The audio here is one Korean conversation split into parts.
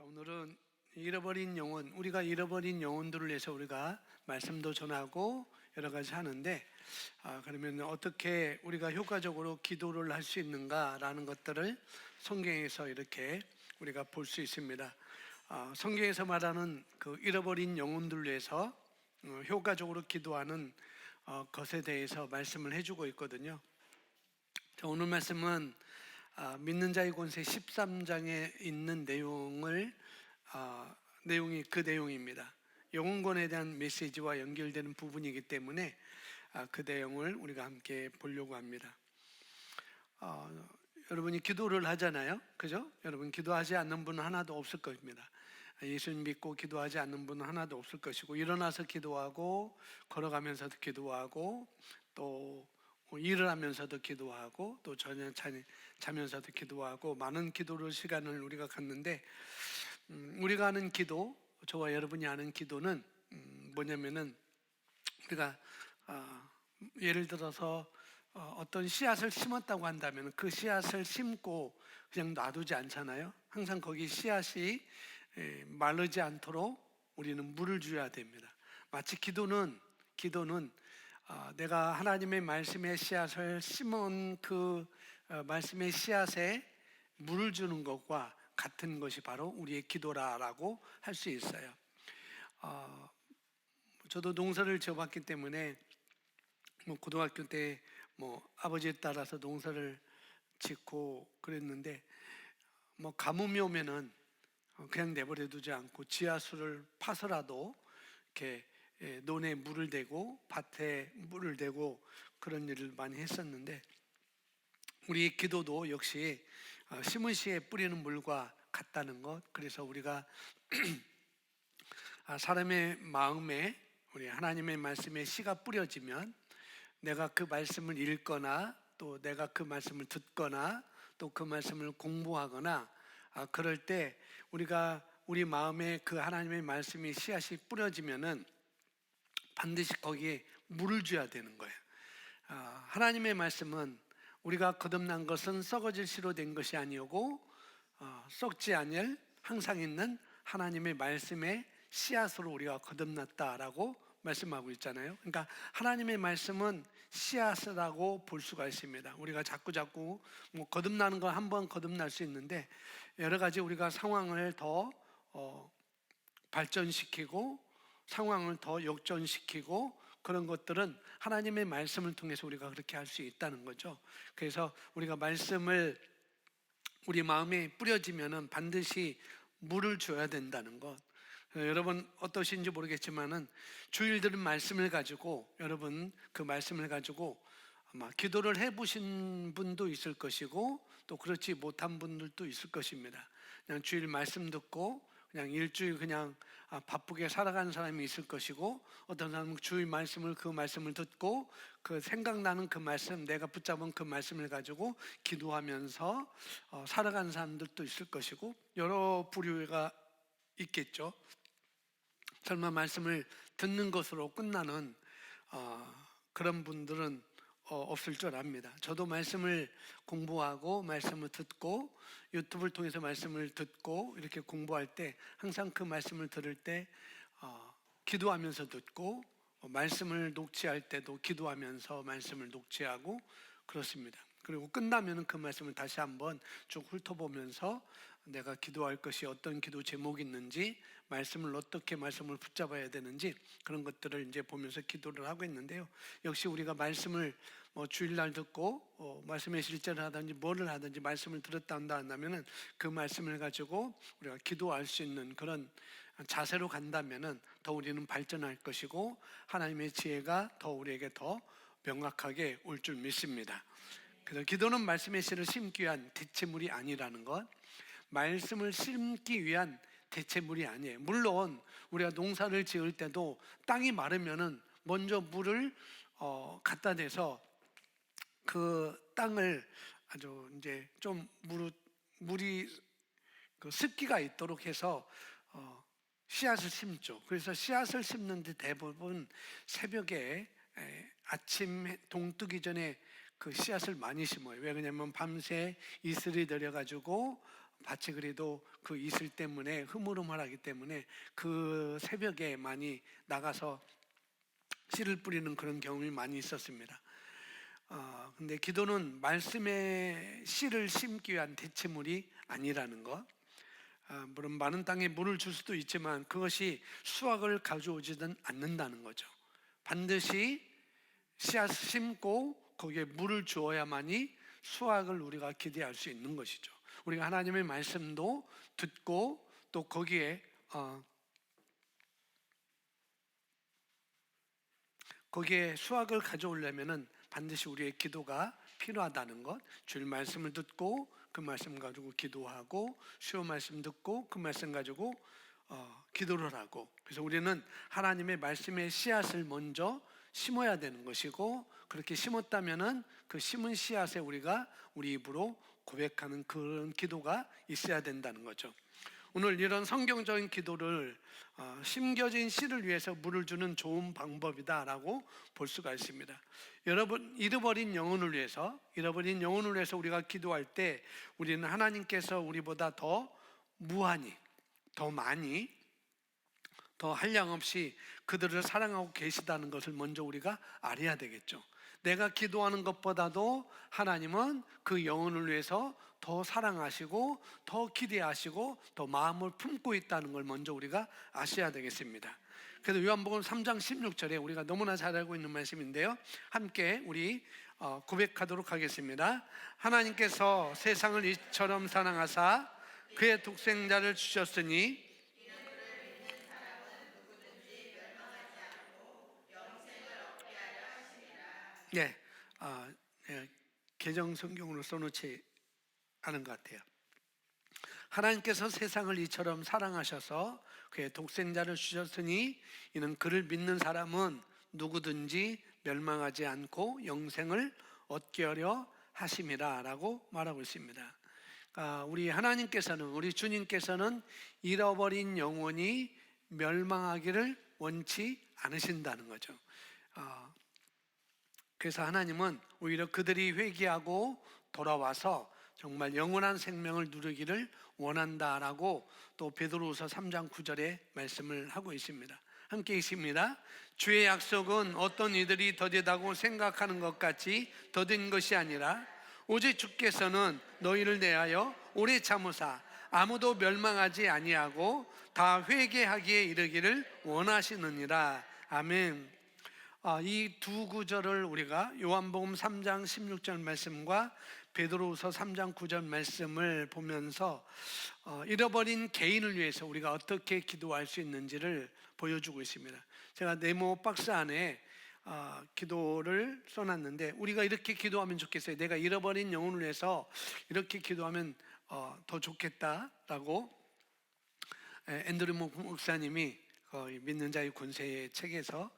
오늘은 잃어버린 영혼, 우리가 잃어버린 영혼들을 위해서 우리가 말씀도 전하고 여러 가지 하는데, 그러면 어떻게 우리가 효과적으로 기도를 할 수 있는가라는 것들을 성경에서 이렇게 우리가 볼 수 있습니다. 성경에서 말하는 그 잃어버린 영혼들을 위해서 효과적으로 기도하는 것에 대해서 말씀을 해주고 있거든요. 자, 오늘 말씀은 믿는 자의 권세 13장에 있는 내용이 그 내용입니다. 영혼권에 대한 메시지와 연결되는 부분이기 때문에 그 내용을 우리가 함께 보려고 합니다. 여러분이 기도를 하잖아요, 그죠? 여러분 기도하지 않는 분은 하나도 없을 것입니다. 예수님 믿고 기도하지 않는 분은 하나도 없을 것이고, 일어나서 기도하고, 걸어가면서도 기도하고, 또 일을 하면서도 기도하고, 또 저녁 자면서도 기도하고, 많은 기도를 시간을 우리가 갖는데, 우리가 하는 기도, 저와 여러분이 하는 기도는 뭐냐면은, 우리가 예를 들어서 어떤 씨앗을 심었다고 한다면 그 씨앗을 심고 그냥 놔두지 않잖아요. 항상 거기 씨앗이 마르지 않도록 우리는 물을 줘야 됩니다. 마치 기도는 내가 하나님의 말씀의 씨앗을 심은 그 말씀의 씨앗에 물을 주는 것과 같은 것이 바로 우리의 기도라고 할 수 있어요. 저도 농사를 지어봤기 때문에 고등학교 때 아버지에 따라서 농사를 짓고 그랬는데, 가뭄이 오면은 그냥 내버려 두지 않고 지하수를 파서라도 이렇게 논에 물을 대고 밭에 물을 대고 그런 일을 많이 했었는데, 우리 기도도 역시 심은 시에 뿌리는 물과 같다는 것. 그래서 우리가 사람의 마음에 우리 하나님의 말씀에 씨가 뿌려지면 내가 그 말씀을 읽거나, 또 내가 그 말씀을 듣거나, 또 그 말씀을 공부하거나, 그럴 때 우리가 우리 마음에 그 하나님의 말씀이 씨앗이 뿌려지면은 반드시 거기에 물을 줘야 되는 거예요. 하나님의 말씀은 우리가 거듭난 것은 썩어질 씨로 된 것이 아니오고 썩지 아니할 항상 있는 하나님의 말씀의 씨앗으로 우리가 거듭났다라고 말씀하고 있잖아요. 그러니까 하나님의 말씀은 씨앗이라고 볼 수가 있습니다. 우리가 자꾸 거듭나는 건 한 번 거듭날 수 있는데, 여러 가지 우리가 상황을 더 발전시키고 상황을 더 역전시키고 그런 것들은 하나님의 말씀을 통해서 우리가 그렇게 할 수 있다는 거죠. 그래서 우리가 말씀을 우리 마음에 뿌려지면은 반드시 물을 줘야 된다는 것. 여러분 어떠신지 모르겠지만은 주일 들은 말씀을 가지고, 여러분 그 말씀을 가지고 아마 기도를 해보신 분도 있을 것이고, 또 그렇지 못한 분들도 있을 것입니다. 그냥 주일 말씀 듣고 그냥 일주일 그냥 바쁘게 살아가는 사람이 있을 것이고, 어떤 사람은 주일 그 말씀을 듣고 그 생각나는 그 말씀, 내가 붙잡은 그 말씀을 가지고 기도하면서 살아가는 사람들도 있을 것이고, 여러 부류가 있겠죠. 설마 말씀을 듣는 것으로 끝나는 그런 분들은 없을 줄 압니다. 저도 말씀을 공부하고 말씀을 듣고 유튜브를 통해서 말씀을 듣고 이렇게 공부할 때 항상 그 말씀을 들을 때 기도하면서 듣고, 말씀을 녹취할 때도 기도하면서 말씀을 녹취하고 그렇습니다. 그리고 끝나면 그 말씀을 다시 한번 쭉 훑어보면서 내가 기도할 것이 어떤 기도 제목이 있는지, 어떻게 말씀을 붙잡아야 되는지, 그런 것들을 이제 보면서 기도를 하고 있는데요. 역시 우리가 말씀을 주일날 듣고 말씀의 실제를 하든지 뭐를 하든지 말씀을 들었다 한다면은 그 말씀을 가지고 우리가 기도할 수 있는 그런 자세로 간다면은 더 우리는 발전할 것이고, 하나님의 지혜가 더 우리에게 더 명확하게 올 줄 믿습니다. 그래서 기도는 말씀의 씨를 심기 위한 대체물이 아니라는 것, 말씀을 심기 위한 대체물이 아니에요. 물론 우리가 농사를 지을 때도 땅이 마르면은 먼저 물을 갖다 대서 그 땅을 아주 이제 좀 물이 그 습기가 있도록 해서 씨앗을 심죠. 그래서 씨앗을 심는데 대부분 새벽에 아침 동 뜨기 전에 그 씨앗을 많이 심어요. 왜 그러냐면 밤새 이슬이 내려가지고 밭이 그래도 그 이슬 때문에 흐물흐물하기 때문에 그 새벽에 많이 나가서 씨를 뿌리는 그런 경험이 많이 있었습니다. 근데 기도는 말씀의 씨를 심기 위한 대체물이 아니라는 것. 물론 많은 땅에 물을 줄 수도 있지만 그것이 수확을 가져오지는 않는다는 거죠. 반드시 씨앗을 심고 거기에 물을 주어야만이 수확을 우리가 기대할 수 있는 것이죠. 우리가 하나님의 말씀도 듣고 또 거기에 수확을 가져오려면은 반드시 우리의 기도가 필요하다는 것. 주일 말씀을 듣고 그 말씀 가지고 기도하고, 수요 말씀 듣고 그 말씀 가지고 기도를 하고. 그래서 우리는 하나님의 말씀의 씨앗을 먼저 심어야 되는 것이고, 그렇게 심었다면은 그 심은 씨앗에 우리가 우리 입으로 고백하는 그런 기도가 있어야 된다는 거죠. 오늘 이런 성경적인 기도를 심겨진 씨를 위해서 물을 주는 좋은 방법이다라고 볼 수가 있습니다. 여러분, 잃어버린 영혼을 위해서 우리가 기도할 때 우리는 하나님께서 우리보다 더 무한히, 더 많이, 더 한량없이 그들을 사랑하고 계시다는 것을 먼저 우리가 알아야 되겠죠. 내가 기도하는 것보다도 하나님은 그 영혼을 위해서 더 사랑하시고 더 기대하시고 더 마음을 품고 있다는 걸 먼저 우리가 아셔야 되겠습니다. 그래서 요한복음 3장 16절에 우리가 너무나 잘 알고 있는 말씀인데요, 함께 우리 고백하도록 하겠습니다. 하나님께서 세상을 이처럼 사랑하사 그의 독생자를 주셨으니 예, 개정 성경으로 써놓지 않은 것 같아요. 하나님께서 세상을 이처럼 사랑하셔서 그의 독생자를 주셨으니 이는 그를 믿는 사람은 누구든지 멸망하지 않고 영생을 얻게 하려 하심이라 라고 말하고 있습니다. 우리 하나님께서는, 우리 주님께서는 잃어버린 영혼이 멸망하기를 원치 않으신다는 거죠. 그래서 하나님은 오히려 그들이 회개하고 돌아와서 정말 영원한 생명을 누리기를 원한다라고 또 베드로후서 3장 9절에 말씀을 하고 있습니다. 함께 있습니다. 주의 약속은 어떤 이들이 더디다고 생각하는 것 같이 더딘 것이 아니라 오직 주께서는 너희를 대하여 오래 참으사 아무도 멸망하지 아니하고 다 회개하기에 이르기를 원하시느니라. 아멘. 이 두 구절을 우리가 요한복음 3장 16절 말씀과 베드로후서 3장 9절 말씀을 보면서 잃어버린 개인을 위해서 우리가 어떻게 기도할 수 있는지를 보여주고 있습니다. 제가 네모 박스 안에 기도를 써놨는데 우리가 이렇게 기도하면 좋겠어요. 내가 잃어버린 영혼을 위해서 이렇게 기도하면 더 좋겠다라고 앤드류 목사님이 믿는 자의 권세의 책에서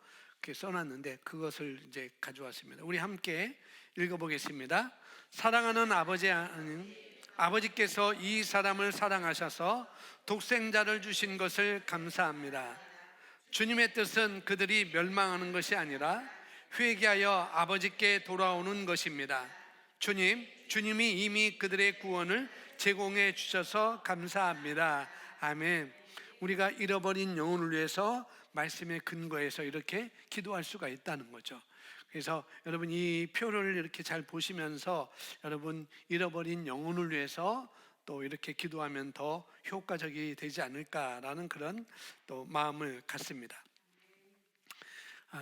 이렇게 써놨는데 그것을 이제 가져왔습니다. 우리 함께 읽어보겠습니다. 사랑하는 아버지 하나님, 아버지께서 이 사람을 사랑하셔서 독생자를 주신 것을 감사합니다. 주님의 뜻은 그들이 멸망하는 것이 아니라 회개하여 아버지께 돌아오는 것입니다. 주님이 이미 그들의 구원을 제공해 주셔서 감사합니다. 아멘. 우리가 잃어버린 영혼을 위해서 말씀의 근거에서 이렇게 기도할 수가 있다는 거죠. 그래서 여러분 이 표를 이렇게 잘 보시면서 여러분 잃어버린 영혼을 위해서 또 이렇게 기도하면 더 효과적이 되지 않을까라는 그런 또 마음을 갖습니다.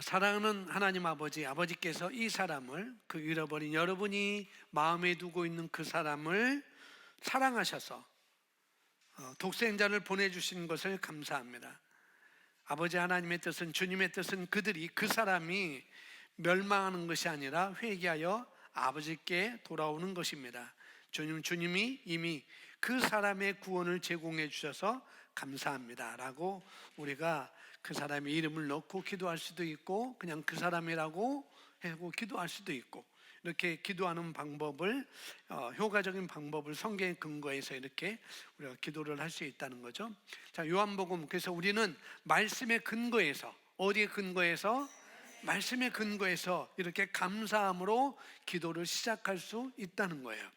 사랑하는 하나님 아버지께서 이 사람을, 그 잃어버린 여러분이 마음에 두고 있는 그 사람을 사랑하셔서 독생자를 보내주신 것을 감사합니다. 아버지 하나님의 뜻은, 주님의 뜻은 그 사람이 멸망하는 것이 아니라 회개하여 아버지께 돌아오는 것입니다. 주님이 이미 그 사람의 구원을 제공해 주셔서 감사합니다 라고 우리가 그 사람의 이름을 넣고 기도할 수도 있고 그냥 그 사람이라고 하고 기도할 수도 있고, 이렇게 기도하는 방법을 효과적인 방법을 성경의 근거에서 이렇게 우리가 기도를 할 수 있다는 거죠. 자, 요한복음, 그래서 우리는 말씀의 근거에서, 어디에 근거해서? 말씀의 근거에서 이렇게 감사함으로 기도를 시작할 수 있다는 거예요.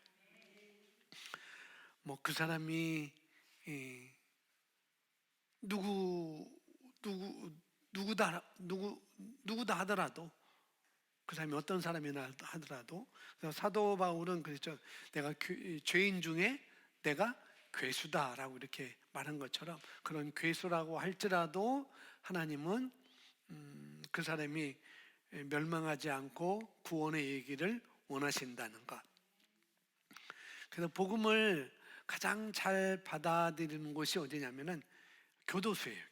뭐 그 사람이 누구 누구 누구다 하더라도, 그 사람이 어떤 사람이나 하더라도, 그래서 사도 바울은 그랬죠. 내가 죄인 중에 내가 괴수다라고 이렇게 말한 것처럼, 그런 괴수라고 할지라도 하나님은 그 사람이 멸망하지 않고 구원의 얘기를 원하신다는 것. 그래서 복음을 가장 잘 받아들이는 곳이 어디냐면은 교도소예요.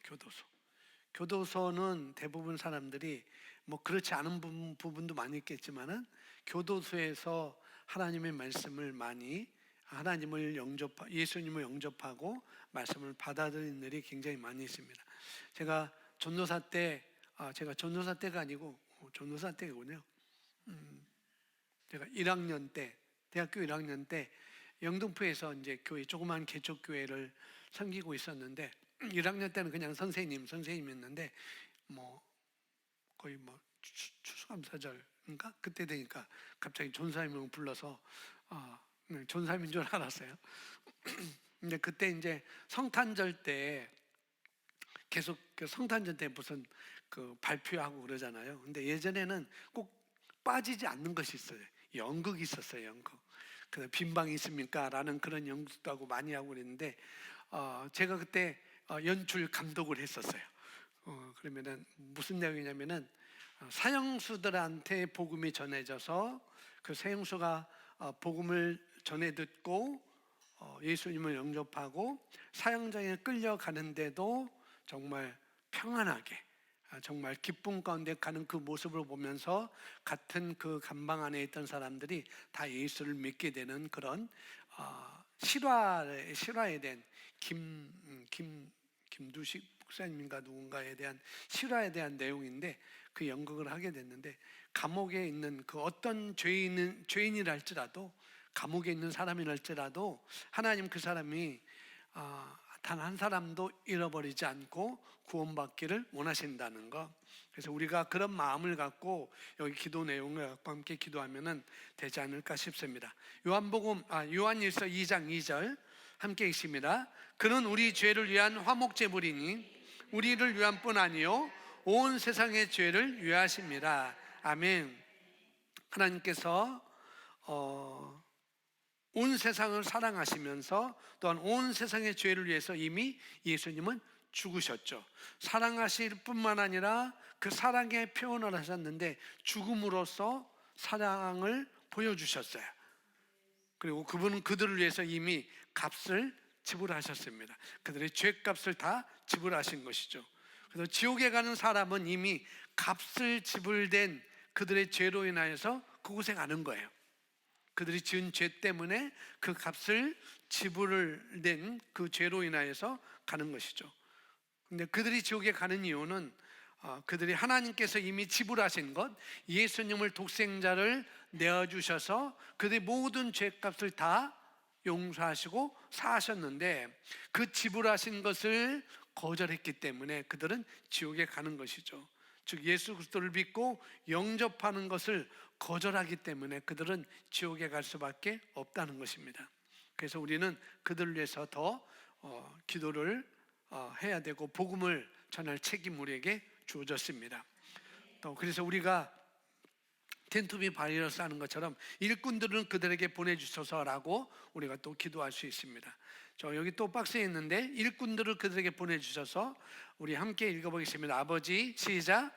교도소는 대부분 사람들이 뭐 그렇지 않은 부분도 많이 있겠지만은 교도소에서 하나님의 말씀을 많이, 예수님을 영접하고 말씀을 받아들이는 일이 굉장히 많이 있습니다. 제가 전도사 때, 제가 전도사 때가 아니고 전도사 때군요. 제가 1학년 때, 대학교 1학년 때 영등포에서 이제 조그만 개척교회를 섬기고 있었는데, 1학년 때는 그냥 선생님이었는데, 뭐 거의 뭐 추수감사절인가 그때 되니까 갑자기 전사님을 불러서 전사님인 줄 알았어요. 근데 그때 이제 성탄절 때 계속 성탄절 때 무슨 발표하고 그러잖아요. 근데 예전에는 꼭 빠지지 않는 것이 있어요. 연극이 있었어요. 연극. 그 빈방이 있습니까? 라는 그런 연극도 하고 많이 하고 그랬는데, 제가 그때 연출 감독을 했었어요. 그러면은 무슨 내용이냐면은 사형수들한테 복음이 전해져서 그 사형수가 복음을 전해 듣고 예수님을 영접하고 사형장에 끌려가는데도 정말 평안하게, 정말 기쁨 가운데 가는 그 모습을 보면서 같은 그 감방 안에 있던 사람들이 다 예수를 믿게 되는 그런 실화에 대한 김두식 목사님인가 누군가에 대한 실화에 대한 내용인데, 그 연극을 하게 됐는데, 감옥에 있는 그 어떤 죄인이랄지라도, 감옥에 있는 사람이랄지라도 하나님 그 사람이 단 한 사람도 잃어버리지 않고 구원받기를 원하신다는 것. 그래서 우리가 그런 마음을 갖고 여기 기도 내용을 갖고 함께 기도하면 되지 않을까 싶습니다. 요한일서 2장 2절 함께 읽습니다. 그는 우리 죄를 위한 화목제물이니 우리를 위한 뿐 아니요 온 세상의 죄를 위하십니다. 아멘. 하나님께서 온 세상을 사랑하시면서 또한 온 세상의 죄를 위해서 이미 예수님은 죽으셨죠. 사랑하실 뿐만 아니라 그 사랑의 표현을 하셨는데 죽음으로써 사랑을 보여주셨어요. 그리고 그분은 그들을 위해서 이미 값을 지불하셨습니다. 그들의 죄값을 다 지불하신 것이죠. 그래서 지옥에 가는 사람은 이미 값을 지불된 그들의 죄로 인하여서 그곳에 가는 거예요. 그들이 지은 죄 때문에 그 값을 지불을 낸 그 죄로 인하여서 가는 것이죠. 근데 그들이 지옥에 가는 이유는 그들이 하나님께서 이미 지불하신 것, 예수님을 독생자를 내어주셔서 그들의 모든 죄값을 다 용서하시고 사하셨는데, 그 지불하신 것을 거절했기 때문에 그들은 지옥에 가는 것이죠. 즉 예수 그리스도를 믿고 영접하는 것을 거절하기 때문에 그들은 지옥에 갈 수밖에 없다는 것입니다. 그래서 우리는 그들을 위해서 더 기도를 해야 되고 복음을 전할 책임 우리에게 주어졌습니다. 또 그래서 우리가 텐투비 바이러스 하는 것처럼 일꾼들은 그들에게 보내주셔서라고 우리가 또 기도할 수 있습니다. 저 여기 또 박스에 있는데 일꾼들을 그들에게 보내주셔서 우리 함께 읽어보겠습니다. 아버지 시작.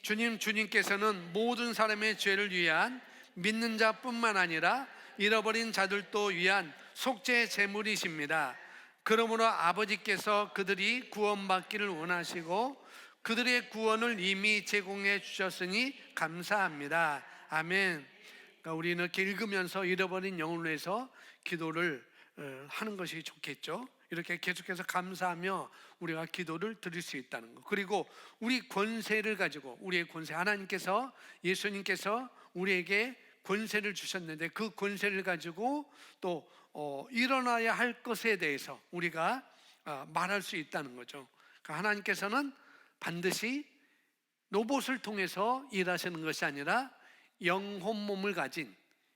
주님께서는 모든 사람의 죄를 위한 믿는 자뿐만 아니라 잃어버린 자들도 위한 속죄 제물이십니다. 그러므로 아버지께서 그들이 구원받기를 원하시고 그들의 구원을 이미 제공해 주셨으니 감사합니다. 아멘. 그러니까 우리는 이렇게 읽으면서 잃어버린 영혼을 위해서 기도를 하는 것이 좋겠죠. 이렇게 계속해서 감사하며 우리가 기도를 드릴 수 있다는 것. 그리고 우리 권세를 가지고, 우리의 권세, 하나님께서, 예수님께서 우리에게 권세를 주셨는데 그 권세를 가지고 또 일어나야 할 것에 대해서 우리가 말할 수 있다는 거죠. 그러니까 하나님께서는 반드시 로봇을 통해서 일하시는 것이 아니라 영혼 몸을 가진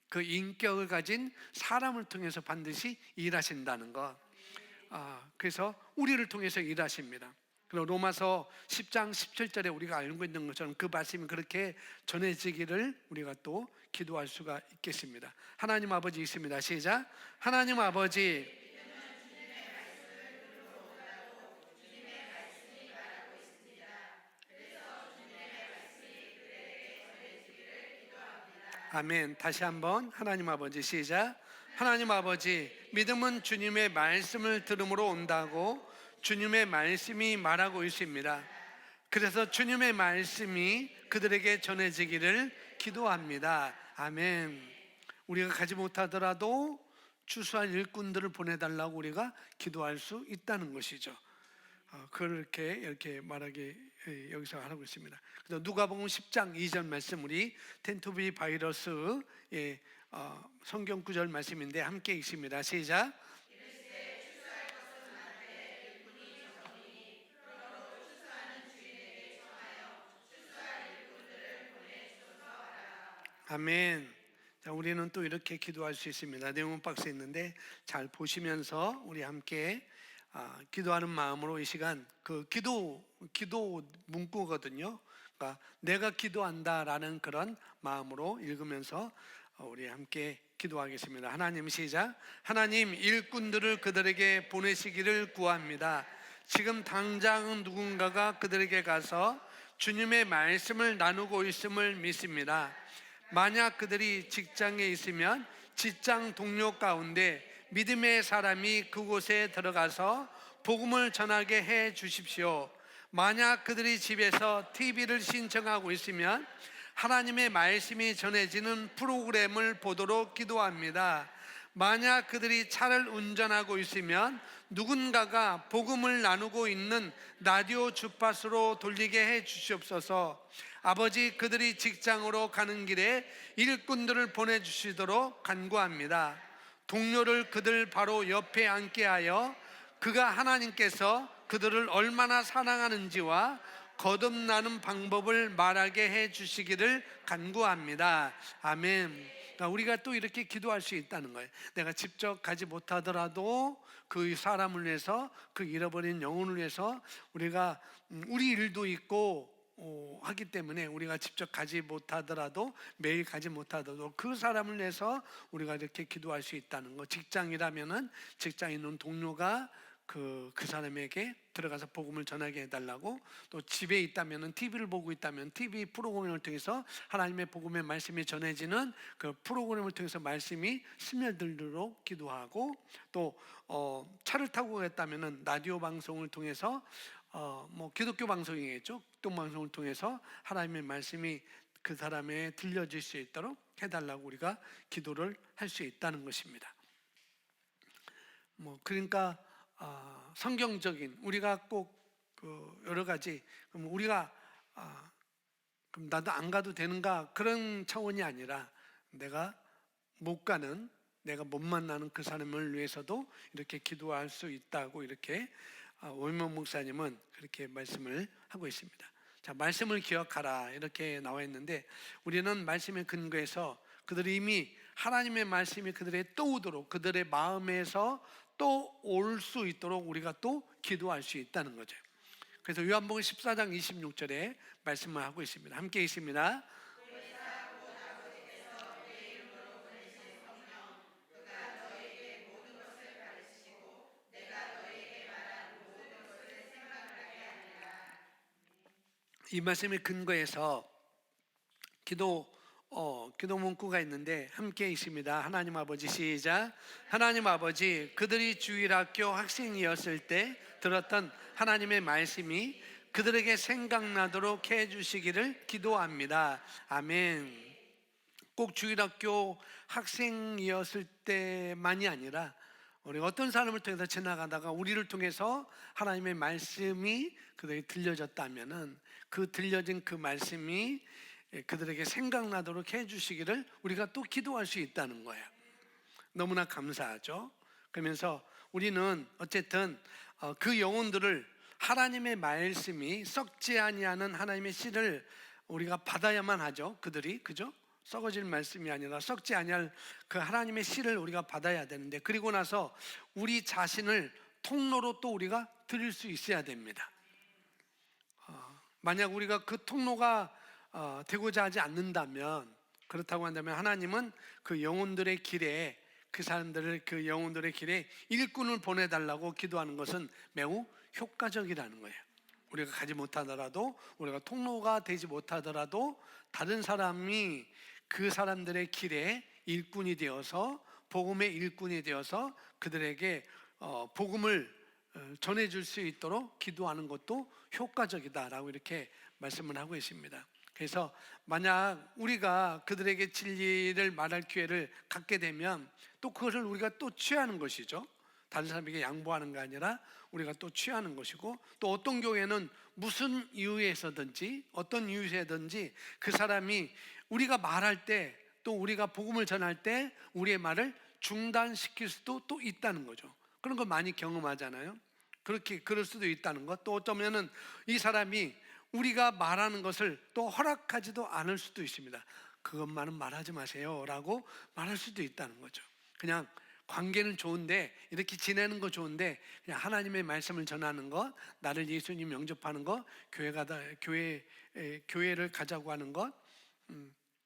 그 인격을 가진 사람을 통해서 반드시 일하신다는 것. 그래서 우리를 통해서 일하십니다. 그리고 로마서 10장 17절에 우리가 알고 있는 것처럼 그 말씀이 그렇게 전해지기를 우리가 또 기도할 수가 있겠습니다. 하나님 아버지 있습니다. 시작. 하나님 아버지, 아멘. 다시 한번 하나님 아버지 시작. 하나님 아버지, 믿음은 주님의 말씀을 들음으로 온다고 주님의 말씀이 말하고 있습니다. 그래서 주님의 말씀이 그들에게 전해지기를 기도합니다. 아멘. 우리가 가지 못하더라도 추수할 일꾼들을 보내달라고 우리가 기도할 수 있다는 것이죠. 그렇게 이렇게 말하기 여기서 하고 있습니다. 그래서 누가복음 10장 2절 말씀, 우리 텐토비 바이러스의 성경 구절 말씀인데 함께 읽습니다. 시작. 아멘. 자, 우리는 또 이렇게 기도할 수 있습니다. 내용 박스에 있는데 잘 보시면서 우리 함께 기도하는 마음으로 이 시간 그 기도 문구거든요. 그러니까 내가 기도한다라는 그런 마음으로 읽으면서 우리 함께 기도하겠습니다. 하나님 시작. 하나님, 일꾼들을 그들에게 보내시기를 구합니다. 지금 당장 누군가가 그들에게 가서 주님의 말씀을 나누고 있음을 믿습니다. 만약 그들이 직장에 있으면 직장 동료 가운데 믿음의 사람이 그곳에 들어가서 복음을 전하게 해 주십시오. 만약 그들이 집에서 TV를 신청하고 있으면 하나님의 말씀이 전해지는 프로그램을 보도록 기도합니다. 만약 그들이 차를 운전하고 있으면 누군가가 복음을 나누고 있는 라디오 주파수로 돌리게 해 주시옵소서. 아버지, 그들이 직장으로 가는 길에 일꾼들을 보내주시도록 간구합니다. 동료를 그들 바로 옆에 앉게 하여 그가 하나님께서 그들을 얼마나 사랑하는지와 거듭나는 방법을 말하게 해 주시기를 간구합니다. 아멘. 그러니까 우리가 또 이렇게 기도할 수 있다는 거예요. 내가 직접 가지 못하더라도 그 사람을 위해서, 그 잃어버린 영혼을 위해서 우리가 우리 일도 있고 하기 때문에 우리가 직접 가지 못하더라도, 매일 가지 못하더라도 그 사람을 위해서 우리가 이렇게 기도할 수 있다는 거. 직장이라면은 직장에 있는 동료가 그 사람에게 들어가서 복음을 전하게 해달라고, 또 집에 있다면은 TV를 보고 있다면 TV 프로그램을 통해서 하나님의 복음의 말씀이 전해지는 그 프로그램을 통해서 말씀이 스며들도록 기도하고, 또 차를 타고 갔다면은 라디오 방송을 통해서 기독교 방송이겠죠. 기독교 방송을 통해서 하나님의 말씀이 그 사람에 들려질 수 있도록 해달라고 우리가 기도를 할 수 있다는 것입니다. 그러니까 성경적인, 우리가 꼭 여러 가지, 그럼 우리가 그럼 나도 안 가도 되는가, 그런 차원이 아니라 내가 못 가는, 내가 못 만나는 그 사람을 위해서도 이렇게 기도할 수 있다고 이렇게 오인영 목사님은 그렇게 말씀을 하고 있습니다. 자, 말씀을 기억하라 이렇게 나와 있는데, 우리는 말씀에 근거해서 그들이 이미 하나님의 말씀이 그들에게 떠오도록, 그들의 마음에서 또 올 수 있도록 우리가 또 기도할 수 있다는 거죠. 그래서 요한복음 14장 26절에 말씀을 하고 있습니다. 함께 있습니다. 이 말씀에 근거해서 기도 문구가 있는데 함께 있습니다. 하나님 아버지 시작. 하나님 아버지, 그들이 주일학교 학생이었을 때 들었던 하나님의 말씀이 그들에게 생각나도록 해주시기를 기도합니다. 아멘. 꼭 주일학교 학생이었을 때만이 아니라 우리 어떤 사람을 통해서 지나가다가 우리를 통해서 하나님의 말씀이 그들에게 들려졌다면은 그 들려진 그 말씀이 그들에게 생각나도록 해주시기를 우리가 또 기도할 수 있다는 거예요. 너무나 감사하죠. 그러면서 우리는 어쨌든 그 영혼들을 하나님의 말씀이 썩지 아니하는 하나님의 씨를 우리가 받아야만 하죠. 그들이, 그죠? 썩어질 말씀이 아니라 썩지 아니할 그 하나님의 씨를 우리가 받아야 되는데, 그리고 나서 우리 자신을 통로로 또 우리가 드릴 수 있어야 됩니다. 만약 우리가 그 통로가 되고자 하지 않는다면, 그렇다고 한다면 하나님은 그 영혼들의 길에, 그 사람들을 그 영혼들의 길에 일꾼을 보내달라고 기도하는 것은 매우 효과적이라는 거예요. 우리가 가지 못하더라도, 우리가 통로가 되지 못하더라도 다른 사람이 그 사람들의 길에 일꾼이 되어서, 복음의 일꾼이 되어서 그들에게 복음을 전해줄 수 있도록 기도하는 것도 효과적이다라고 이렇게 말씀을 하고 있습니다. 그래서 만약 우리가 그들에게 진리를 말할 기회를 갖게 되면 또 그것을 우리가 또 취하는 것이죠. 다른 사람에게 양보하는 게 아니라 우리가 또 취하는 것이고, 또 어떤 교회는 무슨 이유에서든지 어떤 이유에든지 그 사람이 우리가 말할 때, 또 우리가 복음을 전할 때 우리의 말을 중단시킬 수도 또 있다는 거죠. 그런 거 많이 경험하잖아요. 그럴 수도 있다는 것. 또 어쩌면은 이 사람이 우리가 말하는 것을 또 허락하지도 않을 수도 있습니다. 그것만은 말하지 마세요 라고 말할 수도 있다는 거죠. 그냥 관계는 좋은데, 이렇게 지내는 거 좋은데, 그냥 하나님의 말씀을 전하는 것, 나를 예수님 영접하는 것, 교회를 가자고 하는 것,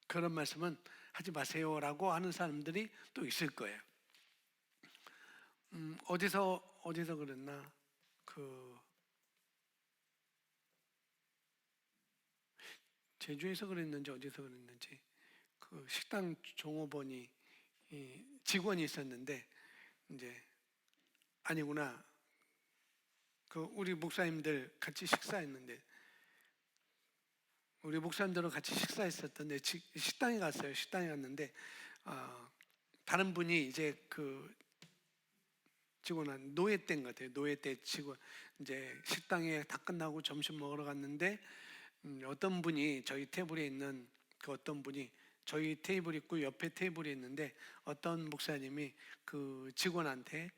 그런 말씀은 하지 마세요 라고 하는 사람들이 또 있을 거예요. 어디서 그랬나, 제주에서 그랬는지 어디서 그랬는지, 그 식당 종업원이 직원이 있었는데, 이제 아니구나, 우리 목사님들 같이 식사했는데, 우리 목사님들은 같이 식사했었던데 식당에 갔어요. 식당에 갔는데 다른 분이 이제 그 직원은 노예 때인 것 같아요. 노예 때 직원, 이제 식당에 다 끝나고 점심 먹으러 갔는데 어떤 분이 저희 테이블에 있는 어떤 분이, 저희 테이블 있고 옆에 테이블이 있는데 어떤 목사님이 그 직원한테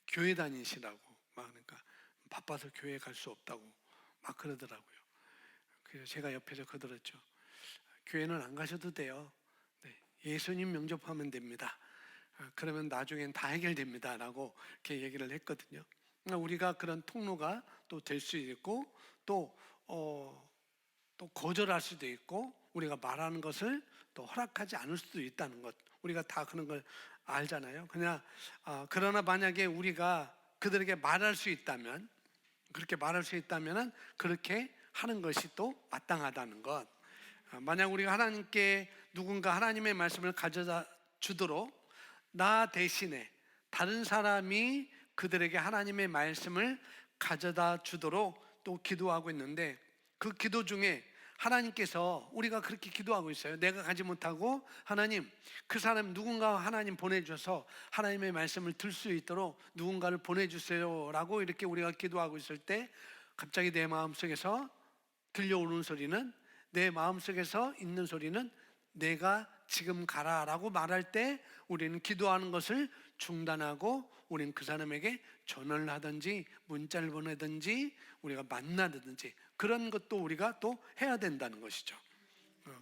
교회 다니시라고 막, 그러니까 바빠서 교회 갈 수 없다고 막 그러더라고요. 그래서 제가 옆에서 거들었죠. 교회는 안 가셔도 돼요. 네, 예수님 영접하면 됩니다. 그러면 나중엔 다 해결됩니다 라고 이렇게 얘기를 했거든요. 우리가 그런 통로가 또 될 수 있고, 또 거절할 수도 있고, 우리가 말하는 것을 또 허락하지 않을 수도 있다는 것, 우리가 다 그런 걸 알잖아요. 그러나 만약에 우리가 그들에게 말할 수 있다면, 그렇게 말할 수 있다면은 그렇게 하는 것이 또 마땅하다는 것. 만약 우리가 하나님께 누군가 하나님의 말씀을 가져다 주도록, 나 대신에 다른 사람이 그들에게 하나님의 말씀을 가져다 주도록 또 기도하고 있는데, 그 기도 중에 하나님께서, 우리가 그렇게 기도하고 있어요. 내가 가지 못하고 하나님, 그 사람 누군가 하나님 보내주셔서 하나님의 말씀을 들 수 있도록 누군가를 보내주세요 라고 이렇게 우리가 기도하고 있을 때, 갑자기 내 마음속에서 들려오는 소리는, 내 마음속에서 있는 소리는 내가 지금 가라 라고 말할 때 우리는 기도하는 것을 중단하고, 우리는 그 사람에게 전화를 하든지 문자를 보내든지 우리가 만나든지 그런 것도 우리가 또 해야 된다는 것이죠.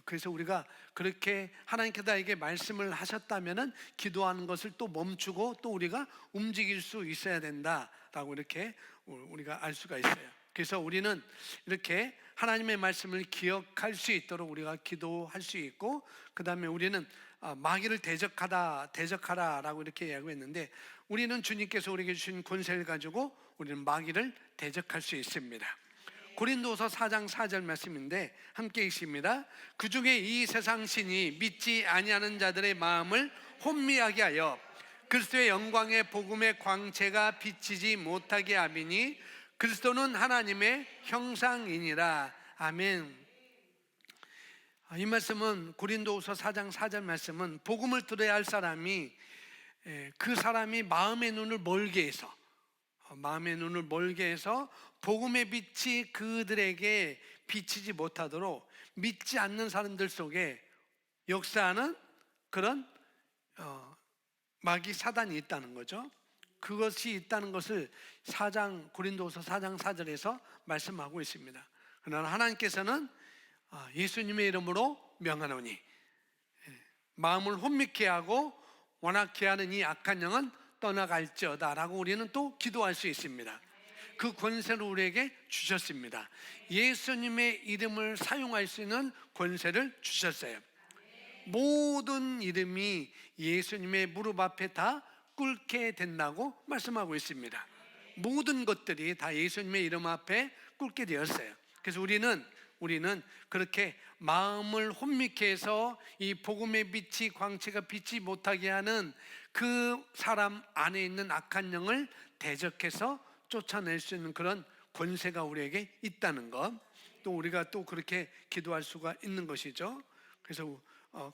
그래서 우리가 그렇게 하나님께서 나에게 말씀을 하셨다면은 기도하는 것을 또 멈추고 또 우리가 움직일 수 있어야 된다라고 이렇게 우리가 알 수가 있어요. 그래서 우리는 이렇게 하나님의 말씀을 기억할 수 있도록 우리가 기도할 수 있고, 그 다음에 우리는 마귀를 대적하라라고 이렇게 이야기했는데, 우리는 주님께서 우리에게 주신 권세를 가지고 우리는 마귀를 대적할 수 있습니다. 고린도서 4장 4절 말씀인데 함께 읽습니다. 그 중에 이 세상 신이 믿지 아니하는 자들의 마음을 혼미하게 하여 그리스도의 영광의 복음의 광채가 비치지 못하게 하미니 그리스도는 하나님의 형상이니라. 아멘. 이 말씀은, 고린도후서 4장 4절 말씀은 복음을 들어야 할 사람이, 그 사람이 마음의 눈을 멀게 해서 복음의 빛이 그들에게 비치지 못하도록 믿지 않는 사람들 속에 역사하는 그런 마귀 사단이 있다는 거죠. 그것이 있다는 것을 고린도후서 4장 4절에서 말씀하고 있습니다. 그러나 하나님께서는 예수님의 이름으로 명하노니. 마음을 혼미케 하고 완악케 하는 이 악한 영은 떠나갈지어다 라고 우리는 또 기도할 수 있습니다. 그 권세를 우리에게 주셨습니다. 예수님의 이름을 사용할 수 있는 권세를 주셨어요. 모든 이름이 예수님의 무릎 앞에 다 꿇게 된다고 말씀하고 있습니다. 모든 것들이 다 예수님의 이름 앞에 꿇게 되었어요. 그래서 우리는 그렇게 마음을 혼미케 해서 이 복음의 빛이 광채가 빛이 못하게 하는 그 사람 안에 있는 악한 영을 대적해서 쫓아낼 수 있는 그런 권세가 우리에게 있다는 것, 또 우리가 또 그렇게 기도할 수가 있는 것이죠. 그래서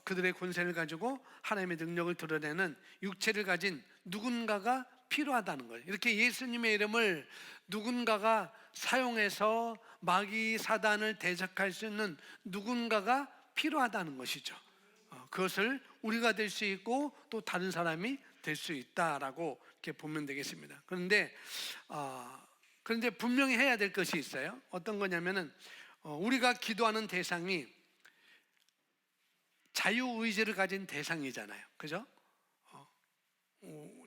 그들의 권세를 가지고 하나님의 능력을 드러내는 육체를 가진 누군가가 필요하다는 거예요. 이렇게 예수님의 이름을 누군가가 사용해서 마귀 사단을 대적할 수 있는 누군가가 필요하다는 것이죠. 그것을 우리가 될 수 있고 또 다른 사람이 될 수 있다라고 이렇게 보면 되겠습니다. 그런데 분명히 해야 될 것이 있어요. 어떤 거냐면은 우리가 기도하는 대상이 자유의지를 가진 대상이잖아요. 그죠?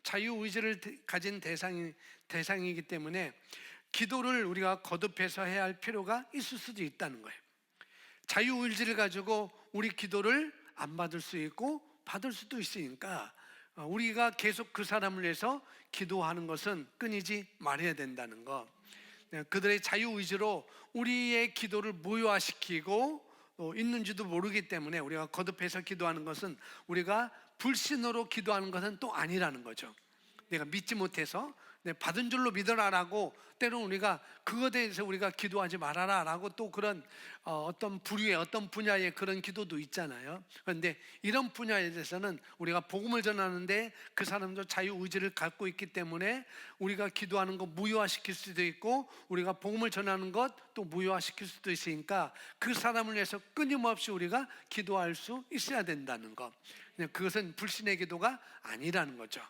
자유의지를 가진 대상이기 때문에 기도를 우리가 거듭해서 해야 할 필요가 있을 수도 있다는 거예요. 자유의지를 가지고 우리 기도를 안 받을 수 있고 받을 수도 있으니까 우리가 계속 그 사람을 위해서 기도하는 것은 끊이지 말아야 된다는 것. 그들의 자유의지로 우리의 기도를 무효화시키고 있는지도 모르기 때문에 우리가 거듭해서 기도하는 것은, 우리가 불신으로 기도하는 것은 또 아니라는 거죠. 내가 믿지 못해서 받은 줄로 믿어라라고, 때로는 우리가 그것에 대해서 우리가 기도하지 말아라라고 또 그런 어떤 부류의 어떤 분야의 그런 기도도 있잖아요. 그런데 이런 분야에 대해서는 우리가 복음을 전하는데 그 사람도 자유의지를 갖고 있기 때문에 우리가 기도하는 것 무효화시킬 수도 있고, 우리가 복음을 전하는 것 또 무효화시킬 수도 있으니까 그 사람을 위해서 끊임없이 우리가 기도할 수 있어야 된다는 것. 그것은 불신의 기도가 아니라는 거죠.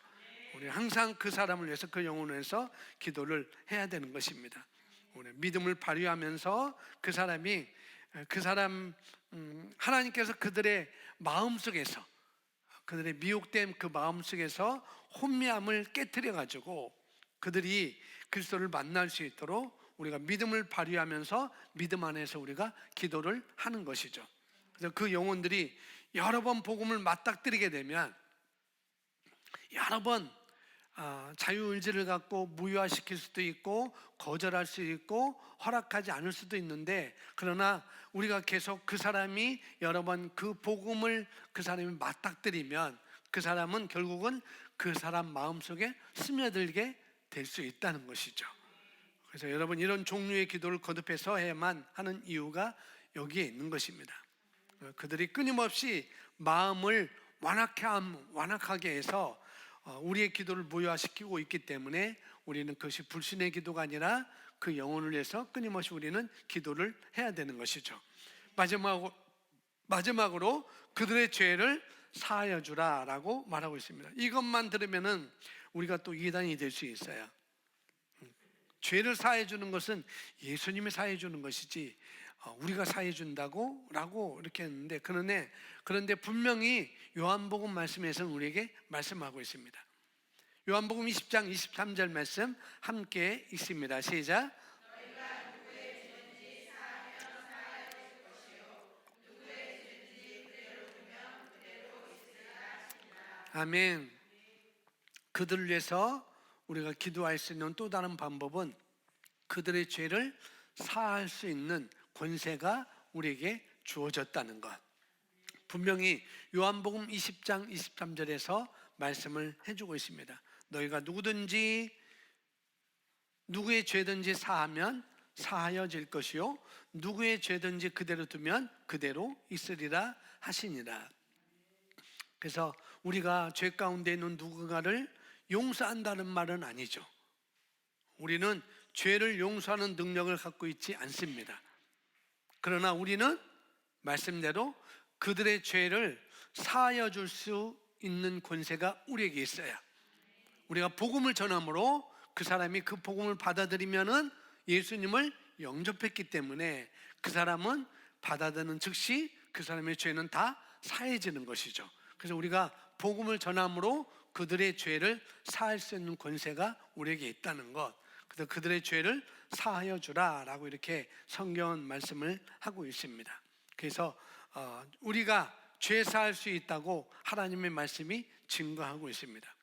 우리 항상 그 사람을 위해서, 그 영혼을 위해서 기도를 해야 되는 것입니다. 우리 믿음을 발휘하면서 그 사람 하나님께서 그들의 마음 속에서, 그들의 미혹된 그 마음 속에서 혼미함을 깨트려 가지고 그들이 그리스도를 만날 수 있도록 우리가 믿음을 발휘하면서 믿음 안에서 우리가 기도를 하는 것이죠. 그래서 그 영혼들이 여러 번 복음을 맞닥뜨리게 되면 여러 번 자유의지를 갖고 무효화시킬 수도 있고 거절할 수 있고 허락하지 않을 수도 있는데, 그러나 우리가 계속 그 사람이 여러 번 그 복음을 그 사람이 맞닥뜨리면 그 사람은 결국은 그 사람 마음속에 스며들게 될 수 있다는 것이죠. 그래서 여러분, 이런 종류의 기도를 거듭해서 해야만 하는 이유가 여기에 있는 것입니다. 그들이 끊임없이 마음을 완악하게 해서 우리의 기도를 무효화시키고 있기 때문에 우리는 그것이 불신의 기도가 아니라 그 영혼을 위해서 끊임없이 우리는 기도를 해야 되는 것이죠. 마지막으로 그들의 죄를 사하여 주라라고 말하고 있습니다. 이것만 들으면은 우리가 또 이단이 될 수 있어요. 죄를 사해 주는 것은 예수님이 사해 주는 것이지 우리가 사해 준다고 라고 이렇게 했는데, 그런데 분명히 요한복음 말씀에서는 우리에게 말씀하고 있습니다. 요한복음 20장 23절 말씀 함께 읽습니다. 시작. 아멘. 그들을 위해서 우리가 기도할 수 있는 또 다른 방법은 그들의 죄를 사할 수 있는 권세가 우리에게 주어졌다는 것. 분명히 요한복음 20장 23절에서 말씀을 해주고 있습니다. 너희가 누구의 죄든지 사하면 사하여질 것이요 누구의 죄든지 그대로 두면 그대로 있으리라 하시니라. 그래서 우리가 죄 가운데 있는 누군가를 용서한다는 말은 아니죠. 우리는 죄를 용서하는 능력을 갖고 있지 않습니다. 그러나 우리는 말씀대로 그들의 죄를 사하여 줄 수 있는 권세가 우리에게 있어요. 우리가 복음을 전함으로 그 사람이 그 복음을 받아들이면은 예수님을 영접했기 때문에 그 사람은 받아들이는 즉시 그 사람의 죄는 다 사해지는 것이죠. 그래서 우리가 복음을 전함으로 그들의 죄를 사할 수 있는 권세가 우리에게 있다는 것, 그래서 그들의 죄를 사하여 주라라고 이렇게 성경은 말씀을 하고 있습니다. 그래서 우리가 죄 사할 수 있다고 하나님의 말씀이 증거하고 있습니다.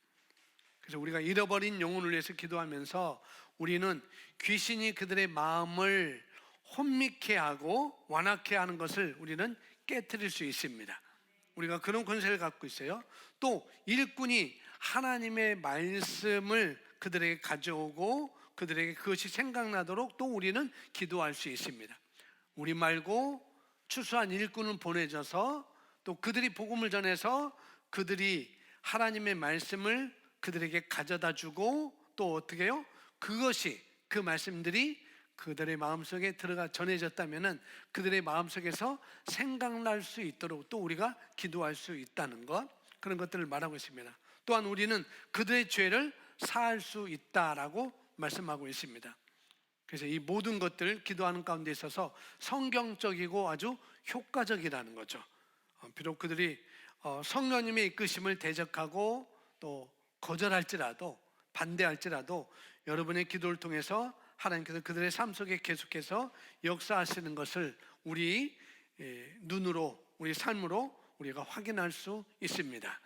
그래서 우리가 잃어버린 영혼을 위해서 기도하면서 우리는 귀신이 그들의 마음을 혼미케 하고 완악케 하는 것을 우리는 깨트릴 수 있습니다. 우리가 그런 권세를 갖고 있어요. 또 일꾼이 하나님의 말씀을 그들에게 가져오고 그들에게 그것이 생각나도록 또 우리는 기도할 수 있습니다. 우리 말고 추수한 일꾼을 보내줘서 또 그들이 복음을 전해서 그들이 하나님의 말씀을 그들에게 가져다 주고 또 어떻게 해요? 그것이 그 말씀들이 그들의 마음속에 들어가 전해졌다면 그들의 마음속에서 생각날 수 있도록 또 우리가 기도할 수 있다는 것, 그런 것들을 말하고 있습니다. 또한 우리는 그들의 죄를 사할 수 있다라고 말씀하고 있습니다. 그래서 이 모든 것들 기도하는 가운데 있어서 성경적이고 아주 효과적이라는 거죠. 비록 그들이 성령님의 이끄심을 대적하고 또 거절할지라도 반대할지라도 여러분의 기도를 통해서 하나님께서 그들의 삶 속에 계속해서 역사하시는 것을 우리 눈으로, 우리 삶으로 우리가 확인할 수 있습니다.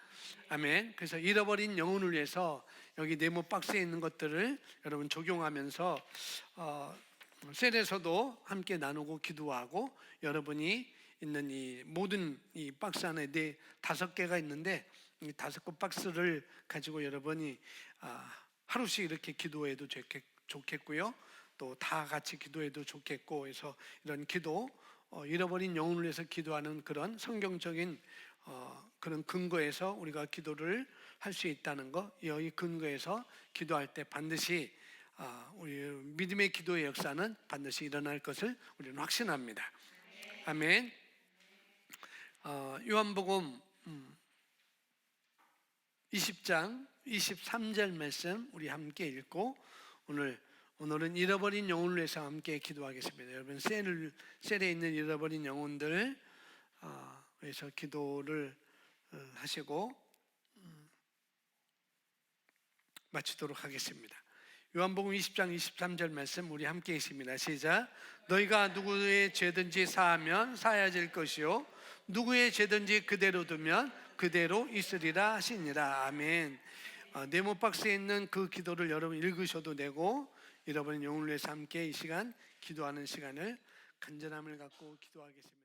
아멘. 그래서 잃어버린 영혼을 위해서 여기 네모 박스에 있는 것들을 여러분 적용하면서 셀에서도 함께 나누고 기도하고 여러분이 있는 이 모든 이 박스 안에 5개가 있는데 이 5개 박스를 가지고 여러분이 하루씩 이렇게 기도해도 좋겠고요. 또 다 같이 기도해도 좋겠고, 그래서 이런 기도, 잃어버린 영혼을 위해서 기도하는 그런 성경적인 그런 근거에서 우리가 기도를 할 수 있다는 것, 이 근거에서 기도할 때 반드시 우리 믿음의 기도의 역사는 반드시 일어날 것을 우리는 확신합니다. 아멘. 요한복음 20장 23절 말씀 우리 함께 읽고 오늘은 잃어버린 영혼을 위해서 함께 기도하겠습니다. 여러분 셀에 있는 잃어버린 영혼들 위해서 기도를 하시고 마치도록 하겠습니다. 요한복음 20장 23절 말씀 우리 함께 있습니다. 시작. 너희가 누구의 죄든지 사하면 사하질 것이요 누구의 죄든지 그대로 두면 그대로 있으리라 하시니라. 아멘. 네모 박스에 있는 그 기도를 여러분 읽으셔도 되고, 잃어버린 영혼을 위해서 함께 이 시간 기도하는 시간을 간절함을 갖고 기도하겠습니다.